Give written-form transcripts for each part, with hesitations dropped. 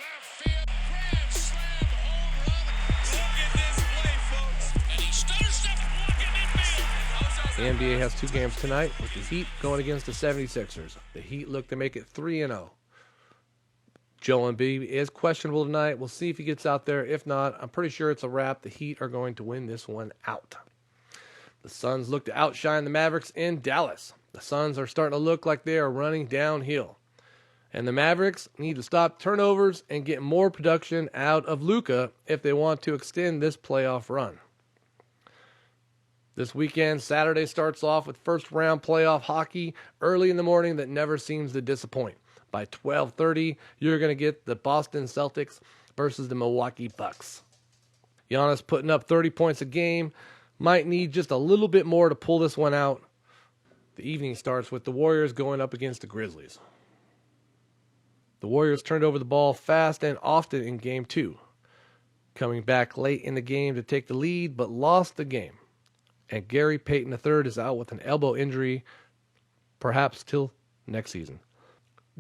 left field, grand slam home run. Look at this play, folks. And he stutters up walking infield. The NBA has 2 games tonight with the Heat going against the 76ers. The Heat look to make it 3-0. Joel Embiid is questionable tonight. We'll see if he gets out there. If not, I'm pretty sure it's a wrap. The Heat are going to win this one out. The Suns look to outshine the Mavericks in Dallas. The Suns are starting to look like they are running downhill. And the Mavericks need to stop turnovers and get more production out of Luka if they want to extend this playoff run. This weekend, Saturday starts off with first-round playoff hockey early in the morning that never seems to disappoint. By 12:30, you're going to get the Boston Celtics versus the Milwaukee Bucks. Giannis putting up 30 points a game. Might need just a little bit more to pull this one out. The evening starts with the Warriors going up against the Grizzlies. The Warriors turned over the ball fast and often in Game 2, coming back late in the game to take the lead, but lost the game. And Gary Payton III is out with an elbow injury, perhaps till next season.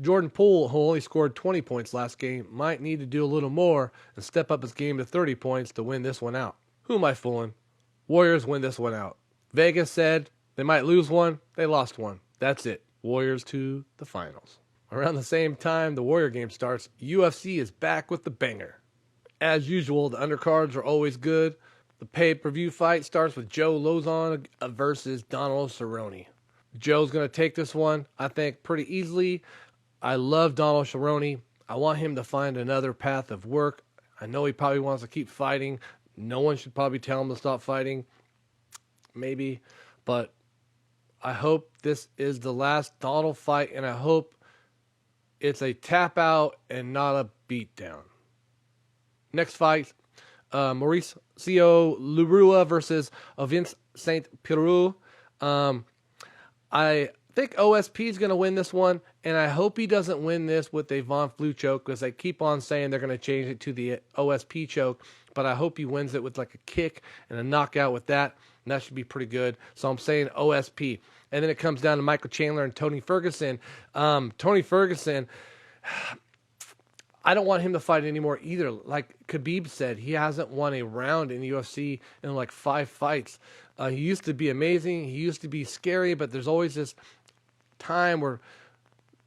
Jordan Poole, who only scored 20 points last game, might need to do a little more and step up his game to 30 points to win this one out. Who am I fooling? Warriors win this one out. Vegas said they might lose one. They lost one. That's it. Warriors to the finals. Around the same time the Warrior game starts, UFC is back with the banger. As usual, the undercards are always good. The pay-per-view fight starts with Joe Lozon versus Donald Cerrone. Joe's going to take this one, I think, pretty easily. I love Donald Cerrone. I want him to find another path of work. I know he probably wants to keep fighting. No one should probably tell him to stop fighting. Maybe. But I hope this is the last Donald fight, and I hope it's a tap out and not a beatdown. Next fight, Mauricio Lurua versus Vince St. Pierre. I think OSP is going to win this one, and I hope he doesn't win this with a Von Flue choke, because they keep on saying they're going to change it to the OSP choke, but I hope he wins it with like a kick and a knockout with that, and that should be pretty good. So I'm saying OSP. And then it comes down to Michael Chandler and Tony Ferguson. Tony Ferguson, I don't want him to fight anymore either. Like Khabib said, he hasn't won a round in the UFC in like 5 fights. He used to be amazing. He used to be scary, but there's always this time where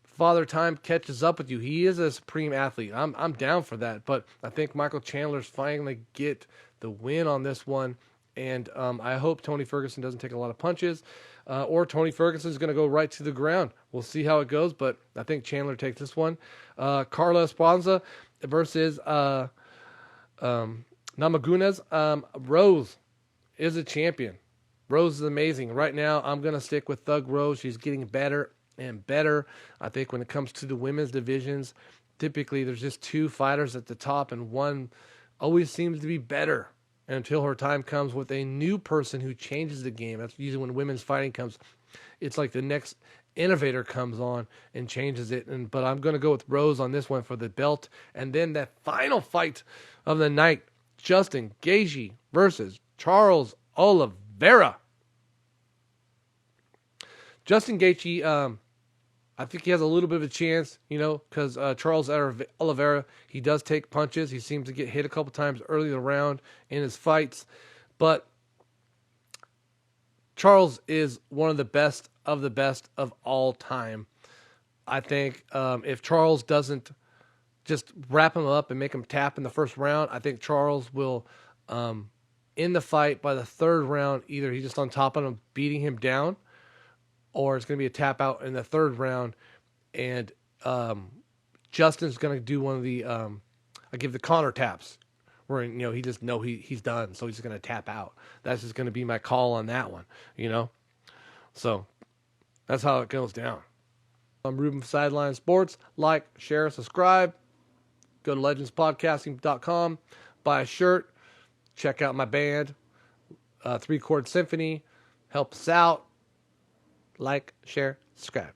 Father Time catches up with you. He is a supreme athlete. I'm down for that, but I think Michael Chandler's finally get the win on this one, and I hope Tony Ferguson doesn't take a lot of punches, or Tony Ferguson is going to go right to the ground. We'll see how it goes, but I think Chandler takes this one. Carla Esparza versus Namajunas. Rose is a champion. Rose is amazing. Right now, I'm going to stick with Thug Rose. She's getting better and better. I think when it comes to the women's divisions, typically there's just 2 fighters at the top, and one always seems to be better until her time comes with a new person who changes the game. That's usually when women's fighting comes. It's like the next innovator comes on and changes it. But I'm going to go with Rose on this one for the belt. And then that final fight of the night, Justin Gaethje versus Charles Oliveira. Justin Gaethje, I think he has a little bit of a chance, because Charles Oliveira, he does take punches. He seems to get hit a couple times early in the round in his fights. But Charles is one of the best of all time. I think if Charles doesn't just wrap him up and make him tap in the first round, I think Charles will, in the fight by the 3rd round, either he's just on top of him, beating him down, or it's going to be a tap out in the 3rd round, and Justin's going to do one of the I give the Connor taps, where he just know he's done, so he's just going to tap out. That's just going to be my call on that one, So that's how it goes down. I'm Ruben from Sideline Sports. Like, share, subscribe. Go to legendspodcasting.com. Buy a shirt. Check out my band, 3-Chord Symphony. Help us out. Like, share, subscribe.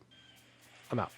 I'm out.